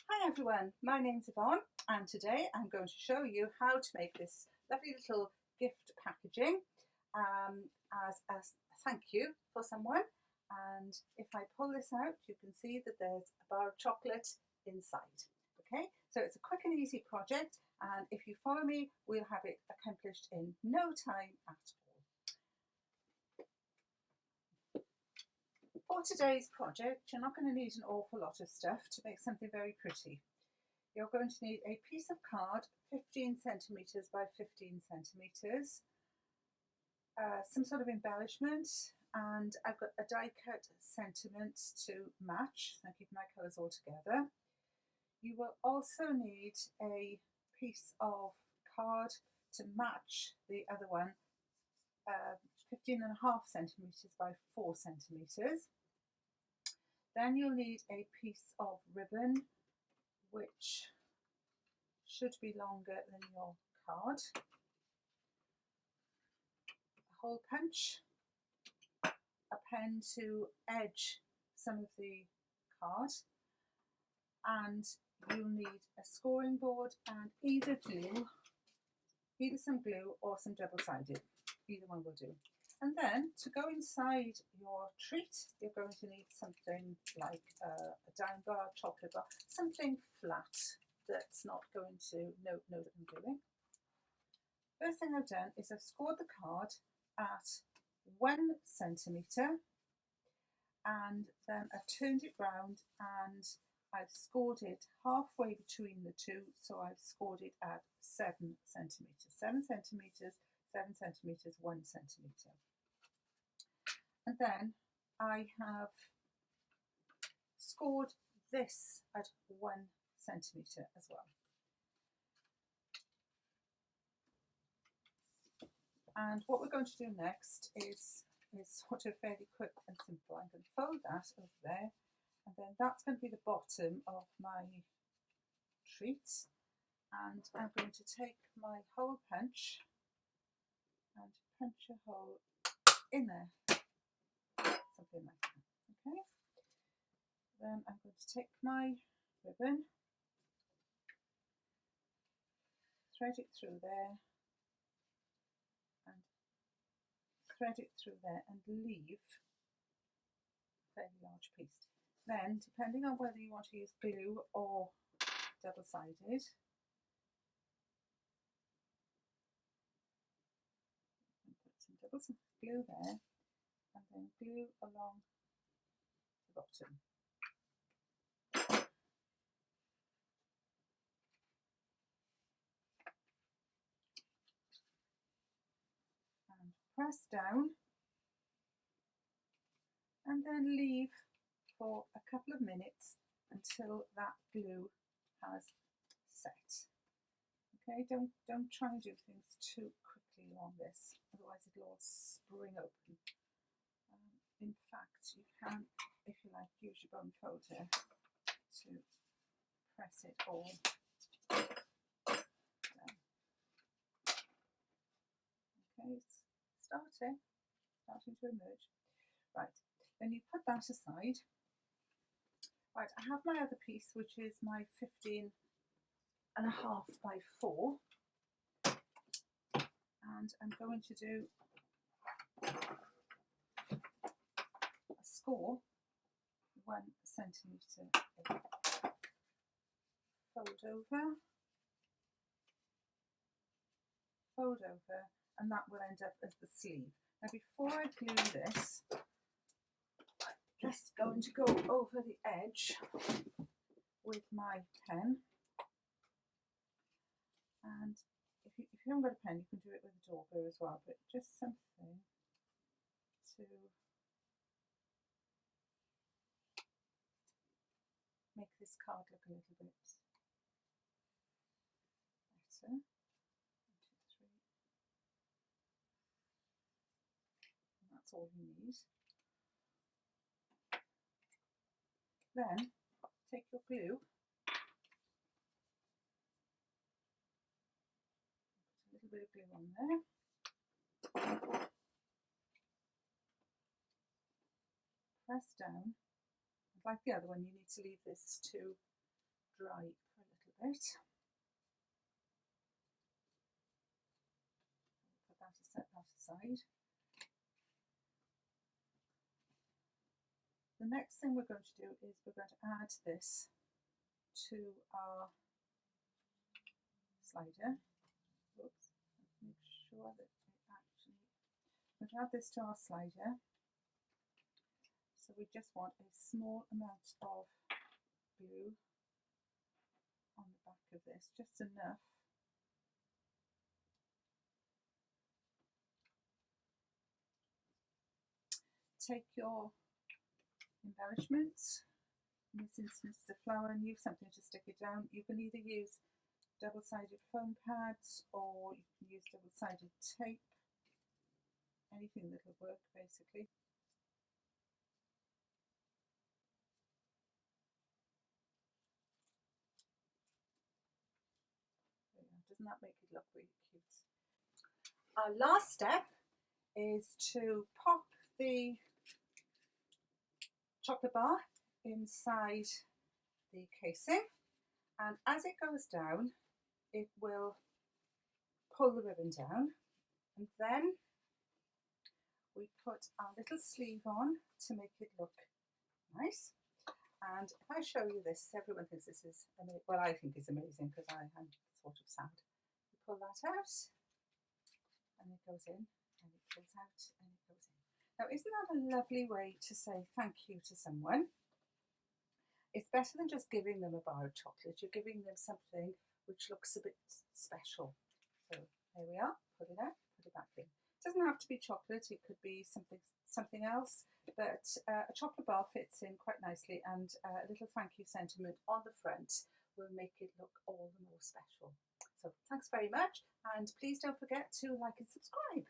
Hi everyone, my name's Yvonne and today I'm going to show you how to make this lovely little gift packaging as a thank you for someone. And if I pull this out, you can see that there's a bar of chocolate inside. Okay, so it's a quick and easy project, and if you follow me, we'll have it accomplished in no time at all. For today's project, you're not going to need an awful lot of stuff to make something very pretty. You're going to need a piece of card 15 centimetres by 15 centimetres, some sort of embellishment, and I've got a die cut sentiment to match, so I keep my colours all together. You will also need a piece of card to match the other one, 15.5 centimetres by 4 centimetres. Then you'll need a piece of ribbon which should be longer than your card, a hole punch, a pen to edge some of the card, and you'll need a scoring board and either some glue or some double-sided, either one will do. And then to go inside your treat, you're going to need something like a dime bar, chocolate bar, something flat that's not going to know that I'm doing. First thing I've done is I've scored the card at 1 centimetre, and then I've turned it round and I've scored it halfway between the two, so I've scored it at 7 centimetres. 7 centimetres, 7 centimetres, 1 centimetre. And then I have scored this at 1 centimetre as well. And what we're going to do next is sort of fairly quick and simple. I'm going to fold that over there, and then that's going to be the bottom of my treat. And I'm going to take my hole punch and punch a hole in there, something like that. Okay. Then I'm going to take my ribbon, thread it through there, and thread it through there, and leave a fairly large piece. Then, depending on whether you want to use glue or double-sided, put some double glue there, and then glue along the bottom. And press down, and then leave for a couple of minutes until that glue has set. Okay, don't try and do things too quickly on this, otherwise it'll all spring open. In fact, you can, if you like, use your bone folder to press it all down. Okay, it's starting to emerge. Right, then you put that aside. Right, I have my other piece, which is my 15.5 by 4, and I'm going to do a score 1 centimetre. Fold over, and that will end up as the sleeve. Now before I glue this, I'm just going to go over the edge with my pen, and if you haven't got a pen, you can do it with a dauber as well, but just something to make this card look a little bit better. 1, 2, 3. And that's all you need. Then take your glue, put a little bit of glue on there, press down. Like the other one, you need to leave this to dry for a little bit. Put that aside. The next thing we're going to do is we're going to add this to our slider. Oops, make sure that it actually, we're going to add this to our slider. So we just want a small amount of glue on the back of this, just enough. Take your embellishments, in this instance the flower, and use something to stick it down. You can either use double-sided foam pads or you can use double-sided tape, anything that will work basically. Doesn't that make it look really cute? Our last step is to pop the chocolate bar inside the casing, and as it goes down it will pull the ribbon down, and then we put our little sleeve on to make it look nice. And if I show you this, everyone thinks this is amazing. Well, I think it's amazing because I am sort of sad. You pull that out and it goes in, and it pulls out and it goes in. Now, isn't that a lovely way to say thank you to someone? It's better than just giving them a bar of chocolate. You're giving them something which looks a bit special. So there we are, put it out, put it back in. It doesn't have to be chocolate, it could be something else, but a chocolate bar fits in quite nicely, and a little thank you sentiment on the front will make it look all the more special. So thanks very much, and please don't forget to like and subscribe.